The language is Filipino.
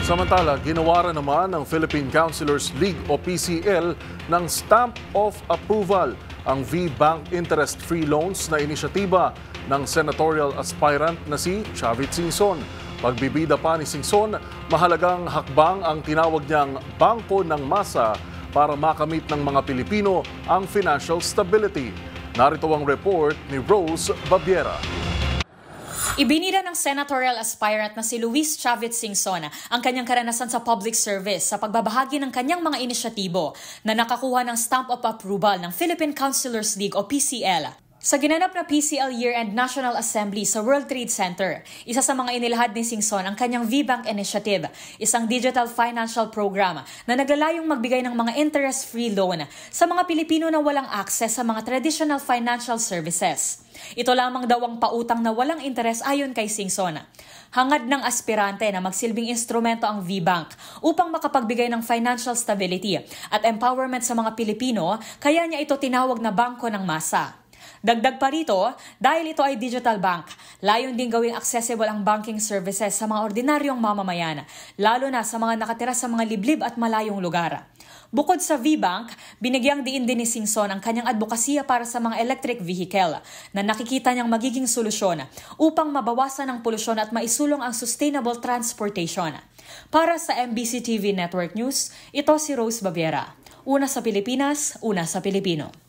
Samantala, ginawa rin naman ng Philippine Councilors League o PCL ng Stamp of Approval ang V-Bank Interest-Free Loans na inisyatiba ng senatorial aspirant na si Chavit Singson. Pagbibida pa ni Singson, mahalagang hakbang ang tinawag niyang Bangko ng Masa para makamit ng mga Pilipino ang financial stability. Narito ang report ni Rose Babiera. Ibinida ng senatorial aspirant na si Luis Chavit Singson ang kanyang karanasan sa public service sa pagbabahagi ng kanyang mga inisyatibo na nakakuha ng Stamp of Approval ng Philippine Councilors League o PCL. Sa ginanap na PCL Year-End National Assembly sa World Trade Center, isa sa mga inilahad ni Singson ang kanyang V-Bank Initiative, isang digital financial program na naglalayong magbigay ng mga interest-free loan sa mga Pilipino na walang access sa mga traditional financial services. Ito lamang daw ang pautang na walang interes ayon kay Singson. Hangad ng aspirante na magsilbing instrumento ang V-Bank upang makapagbigay ng financial stability at empowerment sa mga Pilipino, kaya niya ito tinawag na Bangko ng Masa. Dagdag pa rito, dahil ito ay digital bank, layon din gawing accessible ang banking services sa mga ordinaryong mamamayan, lalo na sa mga nakatira sa mga liblib at malayong lugar. Bukod sa V-Bank, binigyang diin din ni Singson ang kanyang advokasya para sa mga electric vehicle na nakikita niyang magiging solusyon upang mabawasan ang polusyon at maisulong ang sustainable transportation. Para sa MBC TV Network News, ito si Rose Babiera. Una sa Pilipinas, una sa Pilipino.